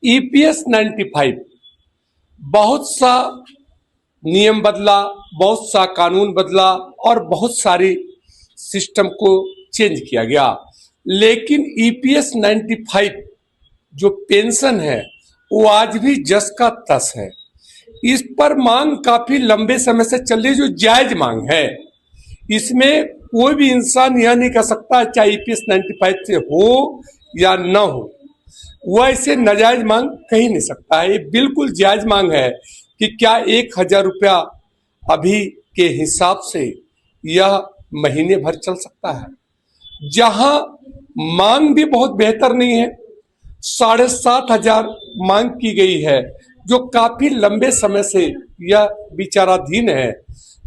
EPS 95 बहुत सा नियम बदला, बहुत सा कानून बदला और बहुत सारी सिस्टम को चेंज किया गया, लेकिन ईपीएस 95 जो पेंशन है वो आज भी जस का तस है। इस पर मांग काफी लंबे समय से चल रही, जो जायज मांग है। इसमें कोई भी इंसान यह नहीं कह सकता चाहे ईपीएस 95 से हो या ना हो, वह इसे नाजायज मांग कह ही नहीं सकता है। ये बिल्कुल जायज मांग है कि क्या 1,000 रुपया अभी के हिसाब से यह महीने भर चल सकता है, जहां मांग भी बहुत बेहतर नहीं है। 7,500 मांग की गई है, जो काफी लंबे समय से यह विचाराधीन है,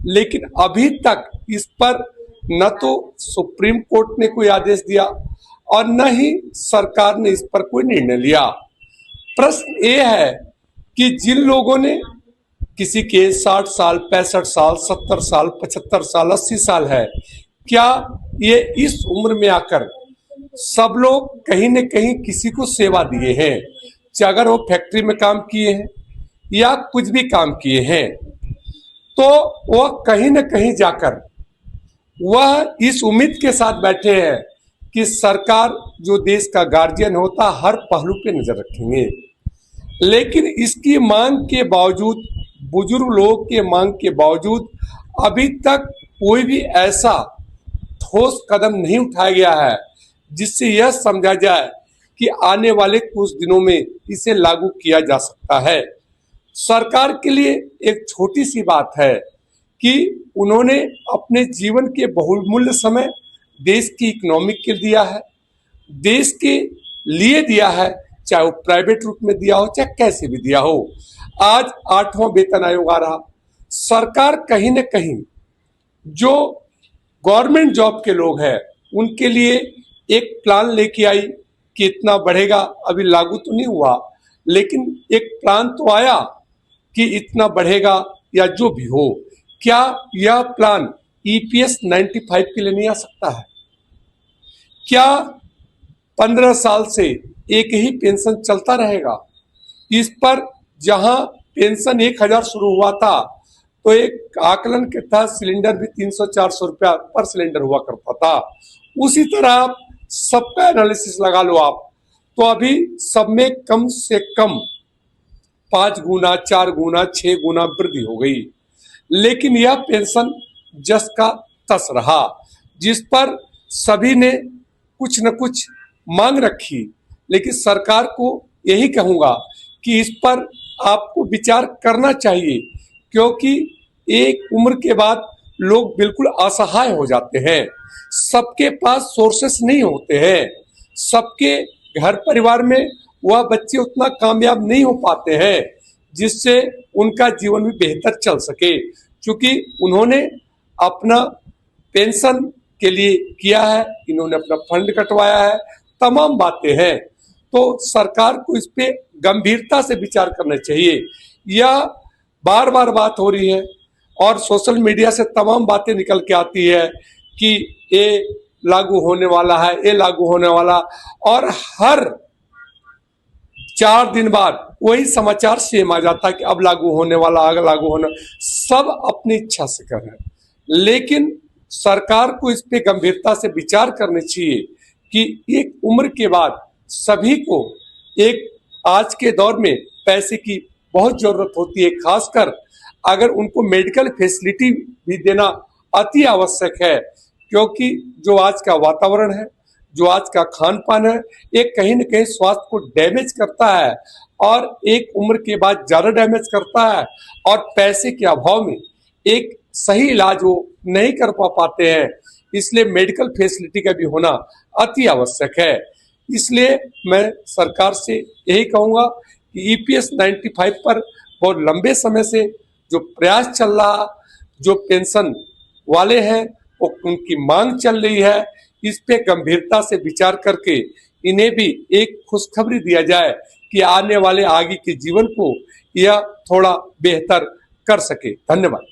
लेकिन अभी तक इस पर न तो सुप्रीम कोर्ट ने कोई आदेश दिया और न ही सरकार ने इस पर कोई निर्णय लिया। प्रश्न ये है कि जिन लोगों ने, किसी के 60 साल, 65 साल, 70 साल, 75 साल, 80 साल है, क्या ये इस उम्र में आकर सब लोग कहीं न कहीं किसी को सेवा दिए हैं, चाहे अगर वो फैक्ट्री में काम किए हैं या कुछ भी काम किए हैं, तो वह कहीं न कहीं जाकर वह इस उम्मीद के साथ बैठे हैं कि सरकार जो देश का गार्जियन होता हर पहलू पे नजर रखेंगे। लेकिन इसकी मांग के बावजूद, बुजुर्ग लोगों के मांग के बावजूद अभी तक कोई भी ऐसा ठोस कदम नहीं उठाया गया है जिससे यह समझा जाए कि आने वाले कुछ दिनों में इसे लागू किया जा सकता है। सरकार के लिए एक छोटी सी बात है कि उन्होंने अपने जीवन के बहुमूल्य समय देश की इकोनॉमी के लिए दिया है, देश के लिए दिया है, चाहे वो प्राइवेट रूप में दिया हो चाहे कैसे भी दिया हो। आज 8वां वेतन आयोग आ रहा, सरकार कहीं न कहीं जो गवर्नमेंट जॉब के लोग हैं उनके लिए एक प्लान लेके आई कि इतना बढ़ेगा। अभी लागू तो नहीं हुआ, लेकिन एक प्लान तो आया कि इतना बढ़ेगा या जो भी हो। क्या यह प्लान ईपीएस 95 के लिए नहीं आ सकता है? क्या 15 साल से एक ही पेंशन चलता रहेगा? इस पर जहां पेंशन 1,000 शुरू हुआ था, तो एक आकलन के तहत सिलेंडर भी 300-400 रुपया पर सिलेंडर हुआ करता था। उसी तरह आप सबका एनालिसिस लगा लो आप, तो अभी सब में कम से कम 5 गुना, 4 गुना, 6 गुना वृद्धि हो गई। लेकिन यह पेंशन जस का तस रहा, जिस पर सभी ने कुछ न कुछ मांग रखी। लेकिन सरकार को यही कहूंगा कि इस पर आपको विचार करना चाहिए, क्योंकि एक उम्र के बाद लोग बिल्कुल असहाय हो जाते हैं। सबके पास सोर्सेस नहीं होते हैं, सबके घर परिवार में वह बच्चे उतना कामयाब नहीं हो पाते हैं जिससे उनका जीवन भी बेहतर चल सके। क्योंकि उन्होंने अपना पेंशन के लिए किया है, इन्होंने अपना फंड कटवाया है, तमाम बातें हैं। तो सरकार को इस पे गंभीरता से विचार करना चाहिए। यह बार बार बात हो रही है और सोशल मीडिया से तमाम बातें निकल के आती है कि ये लागू होने वाला है, ये लागू होने वाला, और हर 4 दिन बाद वही समाचार सेम आ जाता है कि अब लागू होने वाला, आगे लागू होने। सब अपनी इच्छा से कर रहे हैं, लेकिन सरकार को इस पे गंभीरता से विचार करना चाहिए कि एक उम्र के बाद सभी को, एक आज के दौर में पैसे की बहुत जरूरत होती है, खासकर अगर उनको मेडिकल फैसिलिटी भी देना अति आवश्यक है, क्योंकि जो आज का वातावरण है, जो आज का खान पान है, ये कहीं न कहीं स्वास्थ्य को डैमेज करता है और एक उम्र के बाद ज्यादा डैमेज करता है, और पैसे के अभाव में एक सही इलाज वो नहीं कर पाते हैं। इसलिए मेडिकल फैसिलिटी का भी होना अति आवश्यक है। इसलिए मैं सरकार से यही कहूंगा कि ईपीएस 95 पर बहुत लंबे समय से जो प्रयास चल रहा, जो पेंशन वाले हैं वो उनकी मांग चल रही है, इस पे गंभीरता से विचार करके इन्हें भी एक खुशखबरी दिया जाए कि आने वाले आगे के जीवन को यह थोड़ा बेहतर कर सके। धन्यवाद।